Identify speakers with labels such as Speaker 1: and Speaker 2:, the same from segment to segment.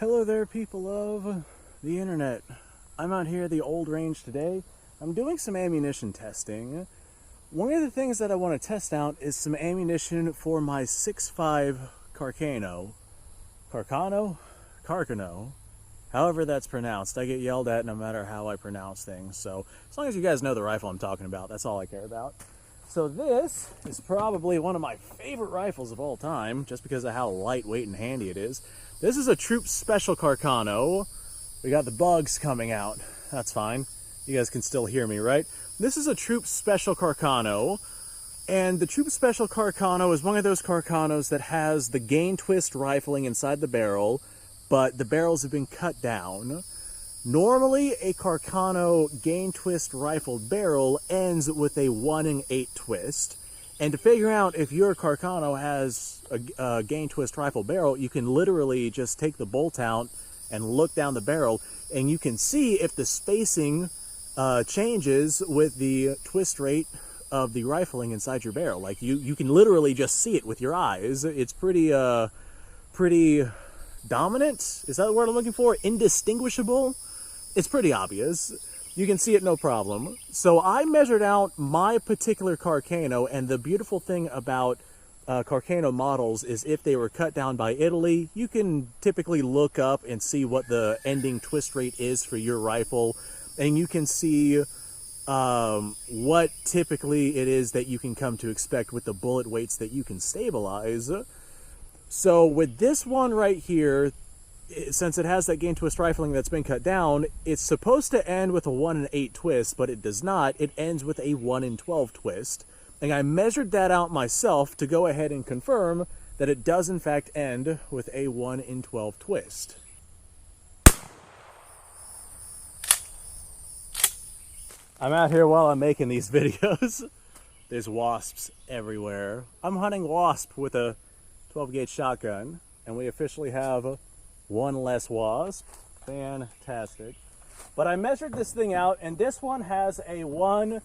Speaker 1: Hello there, people of the internet. I'm out here at the old range today. I'm doing some ammunition testing. One of the things that I want to test out is some ammunition for my 6.5 Carcano. Carcano? However that's pronounced. I get yelled at no matter how I pronounce things. So as long as you guys know the rifle I'm talking about, that's all I care about. So this is probably one of my favorite rifles of all time, just because of how lightweight and handy it is. This is a Troop Special Carcano. We got the bugs coming out. That's fine. You guys can still hear me, right? This is a Troop Special Carcano. And the Troop Special Carcano is one of those Carcanos that has the gain twist rifling inside the barrel, but the barrels have been cut down. Normally, a Carcano gain twist rifled barrel ends with a 1 in 8 twist. And to figure out if your Carcano has a gain twist rifle barrel, you can literally just take the bolt out and look down the barrel, and you can see if the spacing changes with the twist rate of the rifling inside your barrel. Like you can literally just see it with your eyes. It's pretty dominant. Is that the word I'm looking for? Indistinguishable. It's pretty obvious. You can see it no problem. So I measured out my particular Carcano, and the beautiful thing about Carcano models is if they were cut down by Italy, you can typically look up and see what the ending twist rate is for your rifle, and you can see what typically it is that you can come to expect with the bullet weights that you can stabilize. So with this one right here, since it has that gain twist rifling that's been cut down, it's supposed to end with a 1 in 8 twist, but it does not. It ends with a 1 in 12 twist. And I measured that out myself to go ahead and confirm that it does in fact end with a 1 in 12 twist. I'm out here while I'm making these videos. There's wasps everywhere. I'm hunting wasp with a 12 gauge shotgun, and we officially have one less wasp. Fantastic. But I measured this thing out, and this one has a 1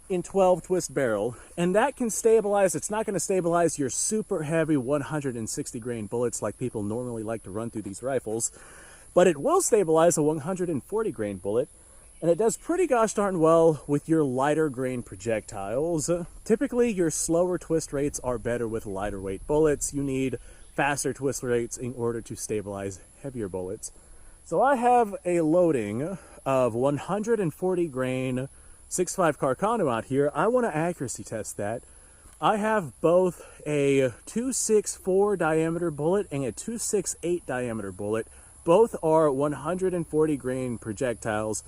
Speaker 1: in 12 twist barrel, and that can stabilize. It's not going to stabilize your super heavy 160 grain bullets like people normally like to run through these rifles, but it will stabilize a 140 grain bullet, and it does pretty gosh darn well with your lighter grain projectiles. Typically, your slower twist rates are better with lighter weight bullets. You need faster twist rates in order to stabilize heavier bullets. So I have a loading of 140 grain 6.5 Carcano out here. I want to accuracy test that. I have both a 2.64 diameter bullet and a 2.68 diameter bullet. Both are 140 grain projectiles.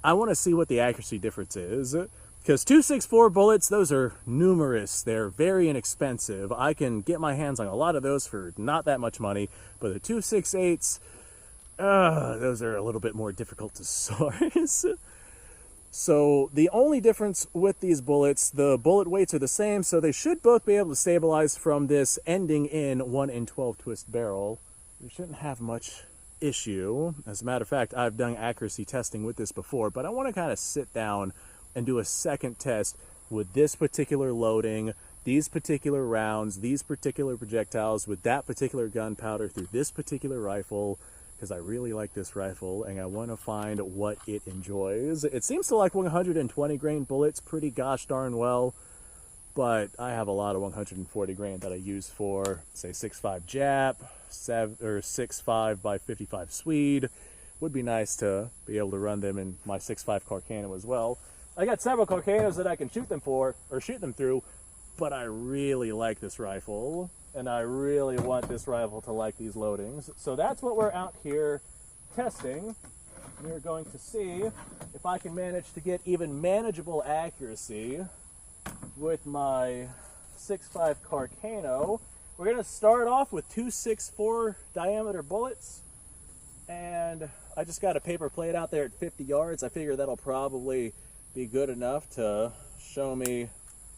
Speaker 1: I want to see what the accuracy difference is, because 2.64 bullets, those are numerous. They're very inexpensive. I can get my hands on a lot of those for not that much money, but the 2.68s, those are a little bit more difficult to source. So the only difference with these bullets, the bullet weights are the same, so they should both be able to stabilize from this ending in 1 in 12 twist barrel. We shouldn't have much issue. As a matter of fact, I've done accuracy testing with this before, but I want to kind of sit down and do a second test with this particular loading, these particular rounds, these particular projectiles, with that particular gunpowder through this particular rifle, because I really like this rifle and I want to find what it enjoys. It seems to like 120 grain bullets pretty gosh darn well, but I have a lot of 140 grain that I use for, say, 6.5 Jap, 6.5 by 55 Swede. Would be nice to be able to run them in my 6.5 Carcano as well. I got several Carcanos that I can shoot them through, but I really like this rifle, and I really want this rifle to like these loadings. So that's what we're out here testing. We're going to see if I can manage to get even manageable accuracy with my 6.5 Carcano. We're going to start off with 2.64 diameter bullets, and I just got a paper plate out there at 50 yards. I figure that'll probably be good enough to show me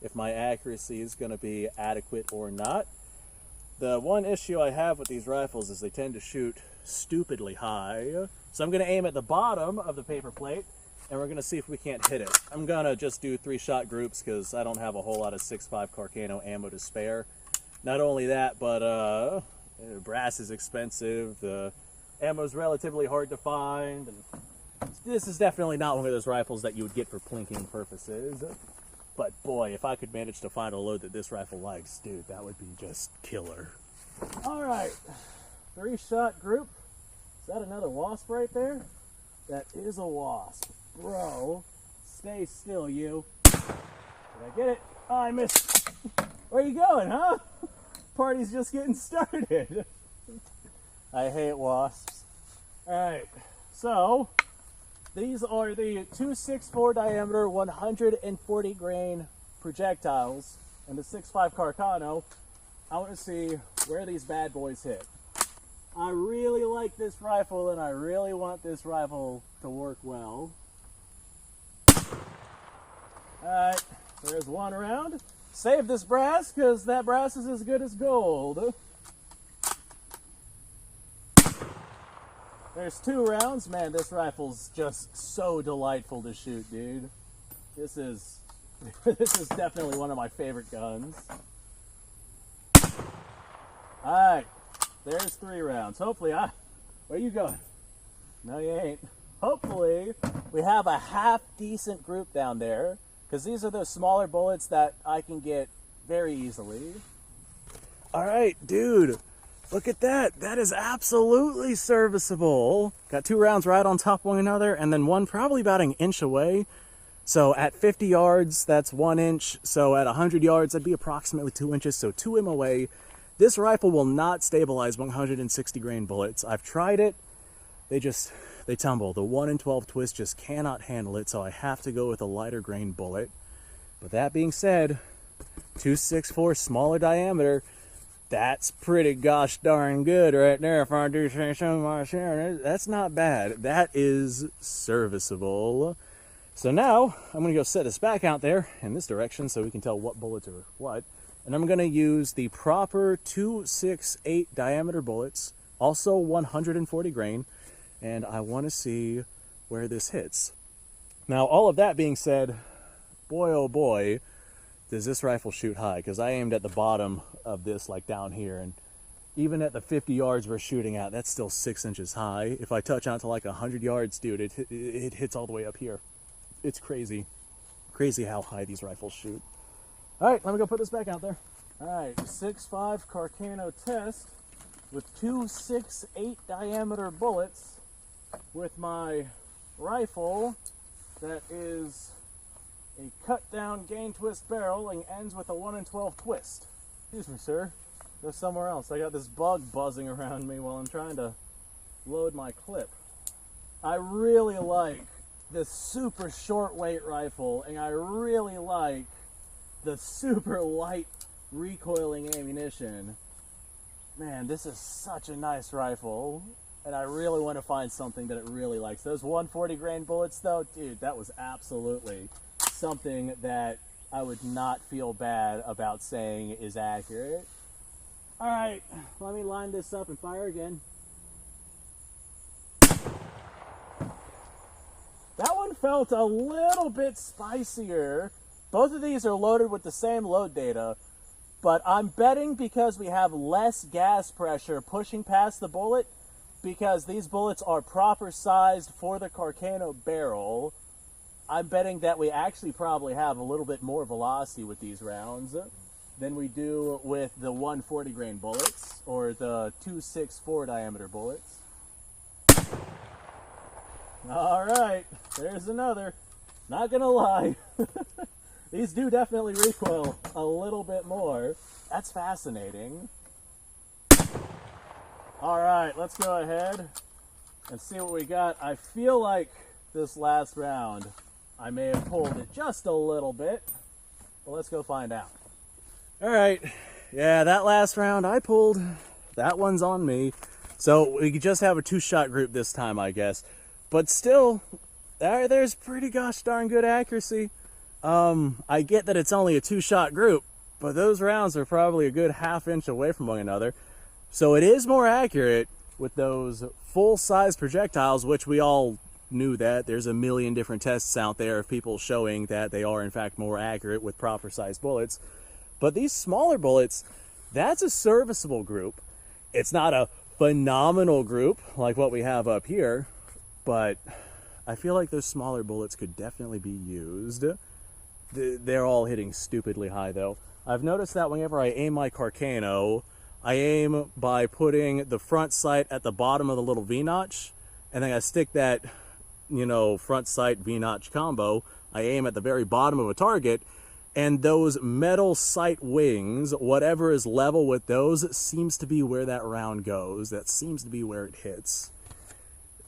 Speaker 1: if my accuracy is going to be adequate or not. The one issue I have with these rifles is they tend to shoot stupidly high. So I'm going to aim at the bottom of the paper plate, and we're going to see if we can't hit it. I'm going to just do 3-shot groups because I don't have a whole lot of 6.5 Carcano ammo to spare. Not only that, but brass is expensive. The Ammo's relatively hard to find, and this is definitely not one of those rifles that you would get for plinking purposes. But boy, if I could manage to find a load that this rifle likes, dude, that would be just killer. All right, 3-shot group. Is that another wasp right there? That is a wasp. Bro, stay still, you. Did I get it? Oh, I missed. Where you going, huh? Party's just getting started. I hate wasps. All right, so these are the 264 diameter, 140 grain projectiles and the 6.5 Carcano. I want to see where these bad boys hit. I really like this rifle, and I really want this rifle to work well. Alright, there's one round. Save this brass, because that brass is as good as gold. There's 2 rounds. Man, this rifle's just so delightful to shoot, dude. This is definitely one of my favorite guns. Alright, there's 3 rounds. Hopefully, where you going? No, you ain't. Hopefully, we have a half decent group down there, because these are those smaller bullets that I can get very easily. Alright, dude. Look at that. That is absolutely serviceable. Got 2 rounds right on top of one another, and then one probably about an inch away. So at 50 yards, that's 1 inch. So at 100 yards, that'd be approximately 2 inches. So 2 MOA. This rifle will not stabilize 160 grain bullets. I've tried it. They tumble. The 1 in 12 twist just cannot handle it. So I have to go with a lighter grain bullet. But that being said, 264 smaller diameter. That's pretty gosh darn good right there, if I do say so myself. That's not bad. That is serviceable. So now, I'm going to go set this back out there in this direction so we can tell what bullets are what. And I'm going to use the proper 268 diameter bullets, also 140 grain, and I want to see where this hits. Now, all of that being said, boy oh boy, does this rifle shoot high, because I aimed at the bottom of this, like down here, and even at the 50 yards we're shooting at, that's still 6 inches high. If I touch out to like 100 yards, dude, it hits all the way up here. It's crazy. Crazy how high these rifles shoot. All right, let me go put this back out there. All right, 6.5 Carcano test with 268 diameter bullets with my rifle that is a cut down gain twist barrel and ends with a 1 in 12 twist. Excuse me, sir. Go somewhere else. I got this bug buzzing around me while I'm trying to load my clip. I really like this super short weight rifle, and I really like the super light recoiling ammunition. Man, this is such a nice rifle, and I really want to find something that it really likes. Those 140 grain bullets though, dude, that was absolutely something that I would not feel bad about saying is accurate. All right, let me line this up and fire again. That one felt a little bit spicier. Both of these are loaded with the same load data, but I'm betting because we have less gas pressure pushing past the bullet, because these bullets are proper sized for the Carcano barrel, I'm betting that we actually probably have a little bit more velocity with these rounds than we do with the 140 grain bullets or the 264 diameter bullets. All right, there's another. Not gonna lie, these do definitely recoil a little bit more. That's fascinating. All right, let's go ahead and see what we got. I feel like this last round I may have pulled it just a little bit, but let's go find out. All right, yeah, that last round I pulled. That one's on me. So we could just have a 2-shot group this time, I guess. But still, there's pretty gosh darn good accuracy. I get that it's only a 2-shot group, but those rounds are probably a good ½ inch away from one another. So it is more accurate with those full-size projectiles, which we all knew that. There's a million different tests out there of people showing that they are in fact more accurate with proper sized bullets. But these smaller bullets, that's a serviceable group. It's not a phenomenal group like what we have up here, but I feel like those smaller bullets could definitely be used. They're all hitting stupidly high though. I've noticed that whenever I aim my Carcano, I aim by putting the front sight at the bottom of the little V-notch, and then I stick that, you know, front sight V-notch combo. I aim at the very bottom of a target, and those metal sight wings, whatever is level with those, seems to be where that round goes. That seems to be where it hits,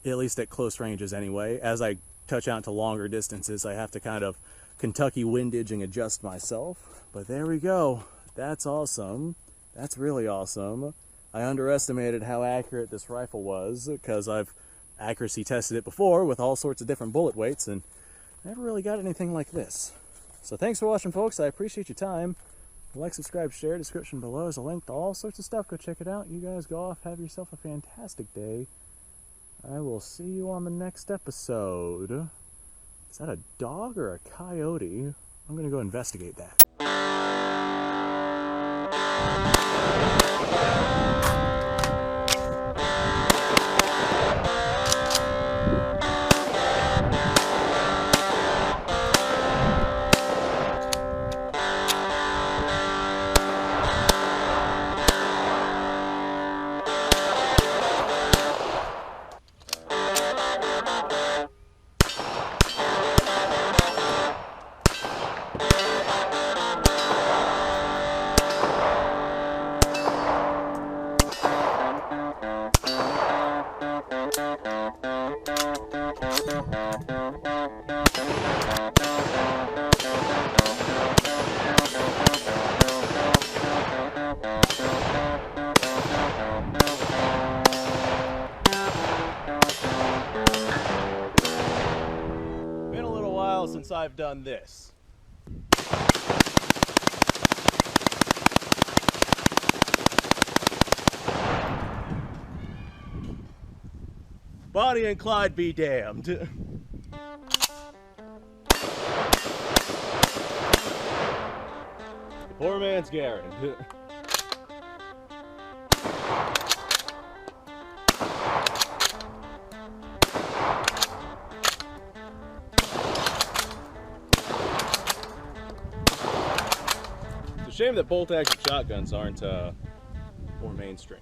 Speaker 1: at least at close ranges anyway. As I touch out to longer distances, I have to kind of Kentucky windage and adjust myself. But there we go. That's awesome. That's really awesome. I underestimated how accurate this rifle was because I've accuracy tested it before with all sorts of different bullet weights and never really got anything like this. So thanks for watching, folks. I appreciate your time. Like, subscribe, share. Description below is a link to all sorts of stuff. Go check it out. You guys go off. Have yourself a fantastic day. I will see you on the next episode. Is that a dog or a coyote? I'm going to go investigate that. Been a little while since I've done this. Bonnie and Clyde be damned. Poor man's Garrett. It's a shame that bolt-action shotguns aren't more mainstream.